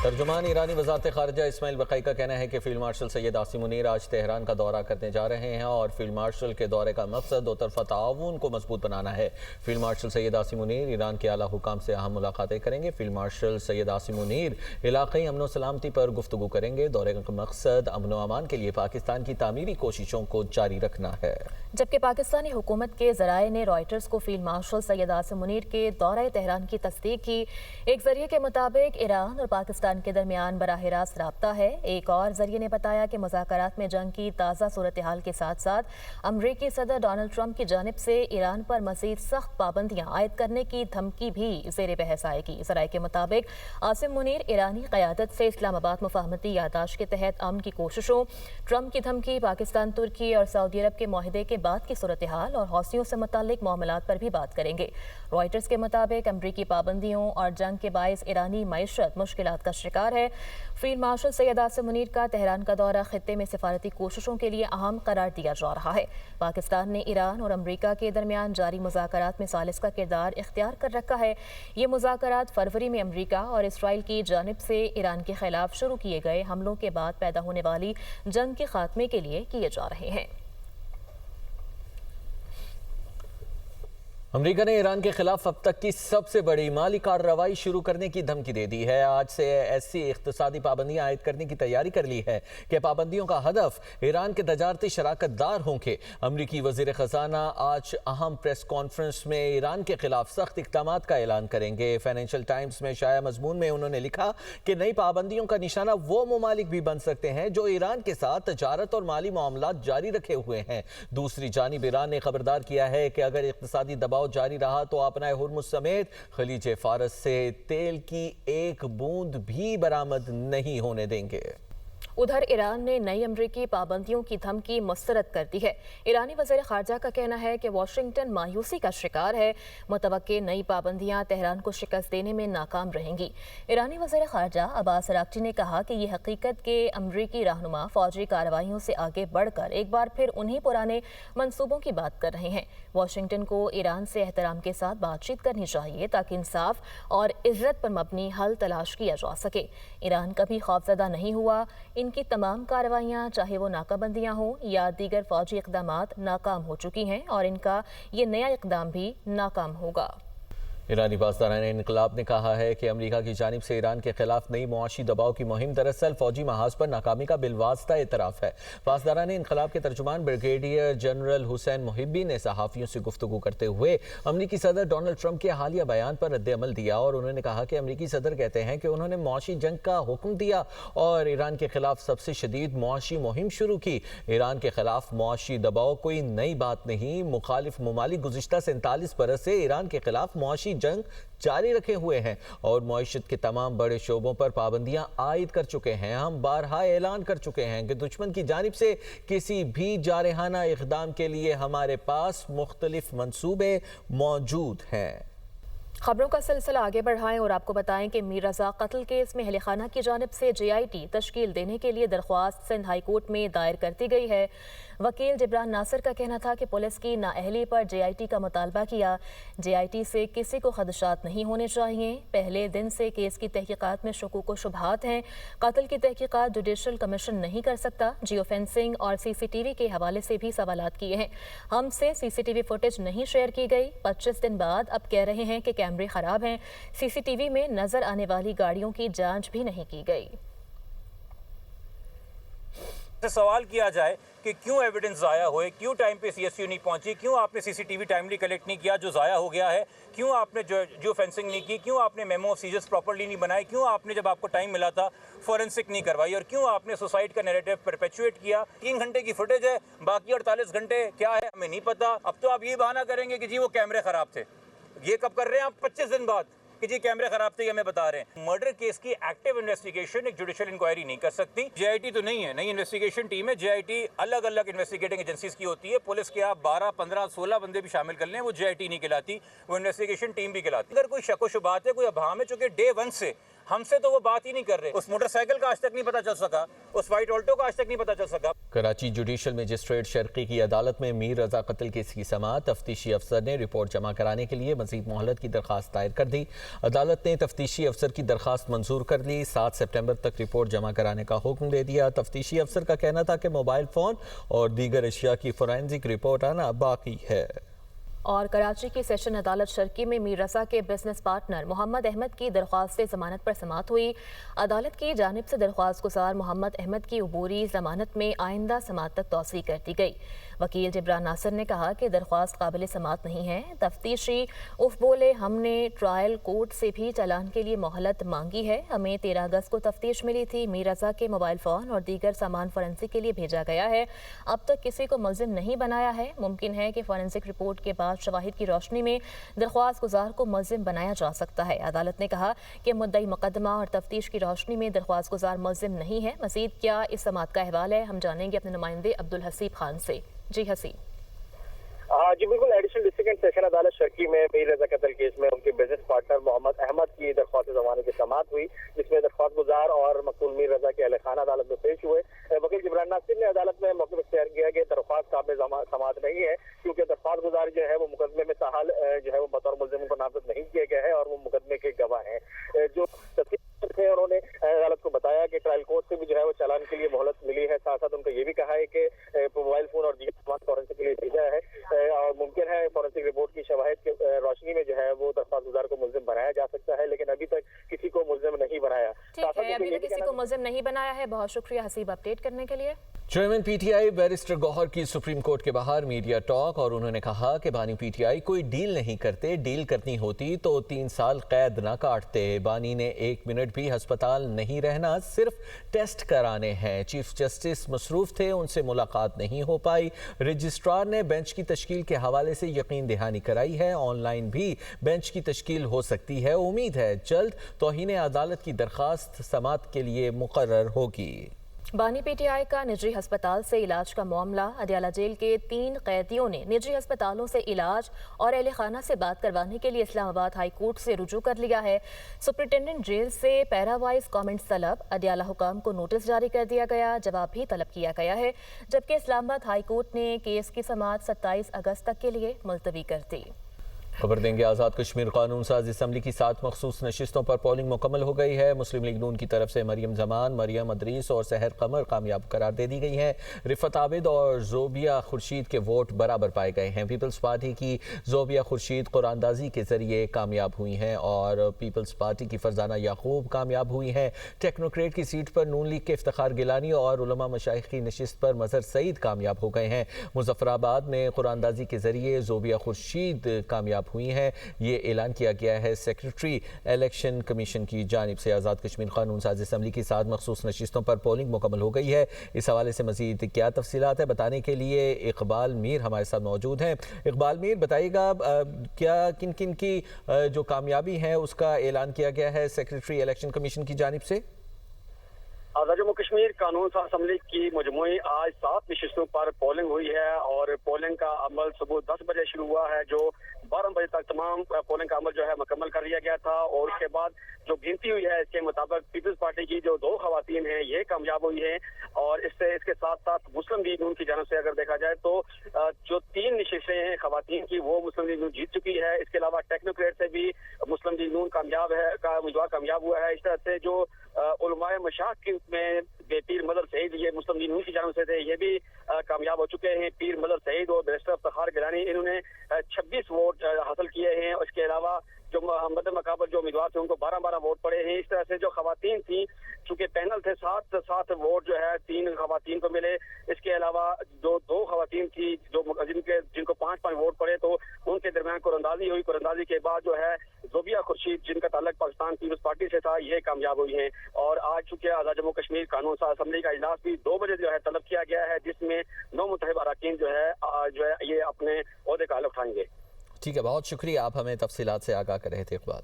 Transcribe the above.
ترجمان ایرانی وزارت خارجہ اسماعیل بقائی کا کہنا ہے کہ فیلڈ مارشل سید عاصم منیر آج تہران کا دورہ کرنے جا رہے ہیں اور فیلڈ مارشل کے دورے کا مقصد دو طرفہ تعاون کو مضبوط بنانا ہے۔ فیلڈ مارشل سید عاصم منیر ایران کے اعلیٰ حکام سے اہم ملاقاتیں کریں گے۔ فیلڈ مارشل سید عاصم منیر علاقائی امن و سلامتی پر گفتگو کریں گے۔ دورے کا مقصد امن و امان کے لیے پاکستان کی تعمیری کوششوں کو جاری رکھنا ہے۔ جبکہ پاکستانی حکومت کے ذرائع نے رائٹرز کو فیلڈ مارشل سید عاصم منیر کے دورہ تہران کی تصدیق کی۔ ایک ذریعے کے مطابق ایران اور پاکستان کے درمیان براہ راست رابطہ ہے۔ ایک اور ذریعے نے بتایا کہ مذاکرات میں جنگ کی تازہ صورتحال کے ساتھ ساتھ امریکی صدر ڈونلڈ ٹرمپ کی جانب سے ایران پر مزید سخت پابندیاں عائد کرنے کی دھمکی بھی زیر بحث آئے گی۔ ذرائع کے مطابق عاصم منیر ایرانی قیادت سے اسلام آباد مفاہمتی یادداشت کے تحت امن کی کوششوں، ٹرمپ کی دھمکی، پاکستان، ترکی اور سعودی عرب کے معاہدے کے بعد کی صورتحال اور حوثیوں سے متعلق معاملات پر بھی بات کریں گے۔ رائٹرز کے مطابق امریکی پابندیوں اور جنگ کے باعث ایرانی معیشت مشکلات کا شکار ہے۔ فیلڈ مارشل سید عاصم منیر کا تہران کا دورہ خطے میں سفارتی کوششوں کے لیے اہم قرار دیا جا رہا ہے۔ پاکستان نے ایران اور امریکہ کے درمیان جاری مذاکرات میں ثالث کا کردار اختیار کر رکھا ہے۔ یہ مذاکرات فروری میں امریکہ اور اسرائیل کی جانب سے ایران کے خلاف شروع کیے گئے حملوں کے بعد پیدا ہونے والی جنگ کے خاتمے کے لیے کیے جا رہے ہیں۔ امریکہ نے ایران کے خلاف اب تک کی سب سے بڑی مالی کارروائی شروع کرنے کی دھمکی دے دی ہے۔ آج سے ایسی اقتصادی پابندیاں عائد کرنے کی تیاری کر لی ہے کہ پابندیوں کا ہدف ایران کے تجارتی شراکت دار ہوں گے۔ امریکی وزیر خزانہ آج اہم پریس کانفرنس میں ایران کے خلاف سخت اقدامات کا اعلان کریں گے۔ فائنینشل ٹائمز میں شائع مضمون میں انہوں نے لکھا کہ نئی پابندیوں کا نشانہ وہ ممالک بھی بن سکتے ہیں جو ایران کے ساتھ تجارت اور مالی معاملات جاری رکھے ہوئے ہیں۔ دوسری جانب ایران نے خبردار کیا ہے کہ اگر اقتصادی دباؤ جاری رہا تو اپنا ہرمز سمیت خلیج فارس سے تیل کی ایک بوند بھی برآمد نہیں ہونے دیں گے۔ ادھر ایران نے نئی امریکی پابندیوں کی دھمکی مسترد کر دی ہے۔ ایرانی وزیر خارجہ کا کہنا ہے کہ واشنگٹن مایوسی کا شکار ہے۔ متوقع نئی پابندیاں تہران کو شکست دینے میں ناکام رہیں گی۔ ایرانی وزیر خارجہ عباس اراغچی نے کہا کہ یہ حقیقت کہ امریکی رہنما فوجی کارروائیوں سے آگے بڑھ کر ایک بار پھر انہی پرانے منصوبوں کی بات کر رہے ہیں۔ واشنگٹن کو ایران سے احترام کے ساتھ بات چیت کرنی چاہیے تاکہ انصاف اور عزت پر مبنی حل تلاش کیا جا سکے۔ ایران کبھی خوفزدہ نہیں ہوا۔ ان کی تمام کارروائیاں چاہے وہ ناکہ بندیاں ہوں یا دیگر فوجی اقدامات ناکام ہو چکی ہیں اور ان کا یہ نیا اقدام بھی ناکام ہوگا۔ ایرانی پاسداران انقلاب نے کہا ہے کہ امریکہ کی جانب سے ایران کے خلاف نئی معاشی دباؤ کی مہم دراصل فوجی محاذ پر ناکامی کا بالواسطہ اعتراف ہے۔ پاسداران انقلاب کے ترجمان بریگیڈیئر جنرل حسین محبی نے صحافیوں سے گفتگو کرتے ہوئے امریکی صدر ڈونلڈ ٹرمپ کے حالیہ بیان پر رد عمل دیا اور انہوں نے کہا کہ امریکی صدر کہتے ہیں کہ انہوں نے معاشی جنگ کا حکم دیا اور ایران کے خلاف سب سے شدید معاشی مہم شروع کی۔ ایران کے خلاف معاشی دباؤ کوئی نئی بات نہیں۔ مخالف ممالک گزشتہ 47 برس سے ایران کے خلاف معاشی جنگ جاری رکھے ہوئے ہیں اور معیشت کے تمام بڑے شعبوں پر پابندیاں عائد کر چکے ہیں۔ ہم بارہا اعلان کر چکے ہیں کہ دشمن کی جانب سے کسی بھی جارحانہ اقدام کے لیے ہمارے پاس مختلف منصوبے موجود ہیں۔ خبروں کا سلسلہ آگے بڑھائیں اور آپ کو بتائیں کہ میر رضا قتل کیس میں اہل خانہ کی جانب سے JIT تشکیل دینے کے لیے درخواست سندھ ہائی کورٹ میں دائر کر دی گئی ہے۔ وکیل جبران ناصر کا کہنا تھا کہ پولیس کی نااہلی پر JIT کا مطالبہ کیا۔ JIT سے کسی کو خدشات نہیں ہونے چاہیے۔ پہلے دن سے کیس کی تحقیقات میں شکوک و شبہات ہیں۔ قتل کی تحقیقات جوڈیشل کمیشن نہیں کر سکتا۔ جیو فینسنگ اور CCTV کے حوالے سے بھی سوالات کیے ہیں۔ ہم سے CCTV فوٹیج نہیں شیئر کی گئی۔ 25 دن بعد اب کہہ رہے ہیں کہ کیمرے خراب ہیں۔ CCTV میں نظر آنے والی گاڑیوں کی جانچ بھی نہیں کی گئی۔ سوال کیا جائے کہ کیوں ایویڈنس ضائع ہوئے، کیوں ٹائم پہ CSU نہیں پہنچی، کیوں آپ نے CCTV ٹائملی کلیکٹ نہیں کیا جو ضائع ہو گیا ہے، کیوں آپ نے جو فینسنگ نہیں کی، کیوں آپ نے میمو آف سیزرز پراپرلی نہیں بنائے، کیوں آپ نے جب آپ کو ٹائم ملا تھا فورنسک نہیں کروائی، اور کیوں آپ نے سوسائڈ کا نیریٹو پرپیچویٹ کیا۔ 3 گھنٹے کی فوٹیج ہے، باقی 48 گھنٹے کیا ہے ہمیں نہیں پتا۔ اب تو آپ یہ بہانہ کریں گے کہ جی وہ کیمرے خراب تھے۔ یہ کب کر رہے ہیں آپ؟ 25 دن بعد کہ جی کیمرے خراب تھے، یہ ہمیں بتا رہے ہیں۔ مرڈر کیس کی ایکٹیو انویسٹیگیشن ایک جوڈیشل انکوائری نہیں کر سکتی۔ JIT تو نہیں ہے، نئی انویسٹیگیشن ٹیم ہے۔ JIT الگ الگ انویسٹیگیٹنگ ایجنسیز کی ہوتی ہے۔ پولیس کے آپ 12 15 16 بندے بھی شامل کر لیں، وہ JIT نہیں کہلاتی، وہ انویسٹیگیشن ٹیم بھی کہلاتی۔ اگر کوئی شک و شبہات ہے، کوئی ابہام ہے، چونکہ ڈے 1 سے ہم سے تو وہ بات ہی نہیں کر رہے. اس موٹر سائیکل کا آج تک نہیں پتا چل سکا, اس وائٹ آلٹو کا آج تک نہیں پتا چل سکا. کراچی جوڈیشل مجسٹریٹ شرقی کی عدالت میں میر رضا قتل کیس کی سماعت. تفتیشی افسر نے رپورٹ جمع کرانے کے لیے مزید مہلت کی درخواست دائر کر دی. عدالت نے تفتیشی افسر کی درخواست منظور کر لی. 7 سپٹمبر تک رپورٹ جمع کرانے کا حکم دے دیا. تفتیشی افسر کا کہنا تھا کہ موبائل فون اور دیگر اشیاء کی فورینزک رپورٹ آنا باقی ہے. اور کراچی کی سیشن عدالت شرقی میں میر رضا کے بزنس پارٹنر محمد احمد کی درخواست ضمانت پر سماعت ہوئی. عدالت کی جانب سے درخواست گزار محمد احمد کی عبوری ضمانت میں آئندہ سماعت تک توسیع کر دی گئی. وکیل جبران ناصر نے کہا کہ درخواست قابل سماعت نہیں ہے. تفتیشی بولے ہم نے ٹرائل کورٹ سے بھی چالان کے لیے مہلت مانگی ہے. ہمیں 13 اگست کو تفتیش ملی تھی. میر رضا کے موبائل فون اور دیگر سامان فورینسک کے لیے بھیجا گیا ہے. اب تک کسی کو ملزم نہیں بنایا ہے. ممکن ہے کہ فورینسک رپورٹ کے بعد شواہد کی روشنی میں درخواست گزار کو ملزم بنایا جا سکتا ہے. عدالت نے کہا کہ مدعی مقدمہ اور تفتیش کی روشنی میں درخواست گزار ملزم نہیں ہے. مزید کیا اس سماعت کا احوال ہے ہم جانیں گے اپنے نمائندے عبدالحسیب خان سے. جی حسیب. جی بالکل. ایڈیشنل ڈسٹرکٹ اینڈ سیشن عدالت شرقی میں میر رضا قتل کیس میں ان کے بزنس پارٹنر محمد احمد کی درخواست ضمانت کی سماعت ہوئی, جس میں درخواست گزار اور مقتول میر رضا کے اہل خانہ عدالت میں پیش ہوئے. وکیل جبران ناصر نے عدالت میں موقف اختیار کیا کہ درخواست قابل سماعت نہیں ہے, کیونکہ درخواست گزار جو ہے وہ مقدمے میں تاحال جو ہے وہ بطور ملزم کو نامزد نہیں کیا گیا ہے اور وہ مقدمے کے گواہ ہیں. جو تھے انہوں نے عدالت کو بتایا کہ ٹرائل کورٹ سے بھی جو ہے وہ چالان کے لیے مہلت ملی ہے. ساتھ ساتھ ان کا یہ بھی کہا ہے کہ موبائل فون اور دیگر سامان فورینسک کے لیے بھیجا ہے اور ممکن ہے فورینسک رپورٹ کی شواہد کی روشنی میں جو ہے وہ درخواست گزار کو ملزم بنایا جا سکتا ہے, لیکن ابھی تک کسی کو ملزم نہیں بنایا. ٹھیک ہے, ابھی تک کسی کو ملزم نہیں بنایا ہے. بہت شکریہ حسیب اپڈیٹ کرنے کے لیے. Chairman P T I barrister Gohar کی سپریم کورٹ کے باہر میڈیا ٹاک, اور انہوں نے کہا کہ بانی پی ٹی آئی کوئی ڈیل نہیں کرتے. ڈیل کرنی ہوتی تو 3 سال قید نہ کاٹتے. بانی نے 1 منٹ بھی ہسپتال نہیں رہنا, صرف ٹیسٹ کرانے ہیں. چیف جسٹس مصروف تھے, ان سے ملاقات نہیں ہو پائی. رجسٹرار نے بینچ کی تشکیل کے حوالے سے یقین دہانی کرائی ہے. آن لائن بھی بینچ کی تشکیل ہو سکتی ہے. امید ہے جلد توہین عدالت کی درخواست سماعت کے لیے مقرر ہوگی. بانی پی ٹی آئی کا نجی ہسپتال سے علاج کا معاملہ. اڈیالہ جیل کے 3 قیدیوں نے نجی ہسپتالوں سے علاج اور اہل خانہ سے بات کروانے کے لیے اسلام آباد ہائی کورٹ سے رجوع کر لیا ہے. سپرنٹینڈنٹ جیل سے پیرا وائز کامنٹس طلب. اڈیالہ حکام کو نوٹس جاری کر دیا گیا, جواب بھی طلب کیا گیا ہے, جبکہ اسلام آباد ہائی کورٹ نے کیس کی سماعت 27 اگست تک کے لیے ملتوی کر دی. خبر دیں گے آزاد کشمیر قانون ساز اسمبلی کی 7 مخصوص نشستوں پر پولنگ مکمل ہو گئی ہے. مسلم لیگ نون کی طرف سے مریم زمان, مریم ادریس اور سحر قمر کامیاب قرار دے دی گئی ہیں. رفت عابد اور زوبیہ خورشید کے ووٹ برابر پائے گئے ہیں. پیپلز پارٹی کی زوبیہ خورشید قراندازی کے ذریعے کامیاب ہوئی ہیں اور پیپلز پارٹی کی فرزانہ یعقوب کامیاب ہوئی ہیں. ٹیکنوکریٹ کی سیٹ پر نون لیگ کے افتخار گیلانی اور علماء مشائخ کی نشست پر مظہر سعید کامیاب ہو گئے ہیں. مظفر آباد میں قراندازی کے ذریعے زوبیہ خورشید کامیاب ہوئی ہیں. یہ اعلان کیا گیا ہے سیکریٹری الیکشن کمیشن کی جانب سے. آزاد کشمیر قانون ساز اسمبلی کی 7 مخصوص نشستوں پر پولنگ مکمل ہو گئی ہے. اس حوالے سے مزید کیا تفصیلات ہے بتانے کے لیے اقبال میر ہمارے ساتھ موجود ہیں. اقبال میر, بتائیے گا کیا کن کن کی جو کامیابی ہے اس کا اعلان کیا گیا ہے سیکریٹری الیکشن کمیشن کی جانب سے؟ آزاد جموں کشمیر قانون ساز اسمبلی کی مجموعی آج 7 نشستوں پر پولنگ ہوئی ہے اور پولنگ کا عمل صبح 10 بجے شروع ہوا ہے, جو 12 بجے تک تمام پولنگ کا عمل جو ہے مکمل کر لیا گیا تھا. اور اس کے بعد جو گنتی ہوئی ہے اس کے مطابق پیپلز پارٹی کی جو 2 خواتین ہیں یہ کامیاب ہوئی ہیں, اور اس کے ساتھ ساتھ مسلم لیگ نون کی جانب سے اگر دیکھا جائے تو جو 3 نشستیں ہیں خواتین کی وہ مسلم لیگ نون جیت چکی ہے. اس کے علاوہ ٹیکنوکریٹ سے بھی مسلم لیگ نون کامیاب ہے, امیدوار کامیاب ہوا ہے. اس طرح سے جو علماء مشائخ کے میں پیر مظہر سعید یہ مسلم لیگ نون کی جانب سے تھے, یہ بھی کامیاب ہو چکے ہیں. پیر مظہر سعید اور بیرسٹر افتخار گیلانی انہوں نے 26 ووٹ حاصل کیے ہیں. اس کے علاوہ جو مد مقابل جو امیدوار تھے ان کو 12 ووٹ پڑے ہیں. اس طرح سے جو خواتین تھیں, چونکہ پینل تھے 7 ووٹ جو ہے 3 خواتین کو ملے. اس کے علاوہ جو 2 خواتین تھی جو جن کو 5 ووٹ پڑے تو ان کے درمیان قراندازی ہوئی. قراندازی کے بعد جو ہے زوبیہ خورشید جن کا تعلق پاکستان پیپلز پارٹی سے تھا یہ کامیاب ہوئی ہیں. اور آج چونکہ آزاد جموں کشمیر قانون ساز اسمبلی کا اجلاس بھی 2 بجے جو ہے طلب کیا گیا ہے, جس میں 9 منتخب اراکین جو ہے یہ اپنے عہدے کا حلف اٹھائیں گے. ٹھیک ہے, بہت شکریہ, آپ ہمیں تفصیلات سے آگاہ کر رہے تھے اقبال.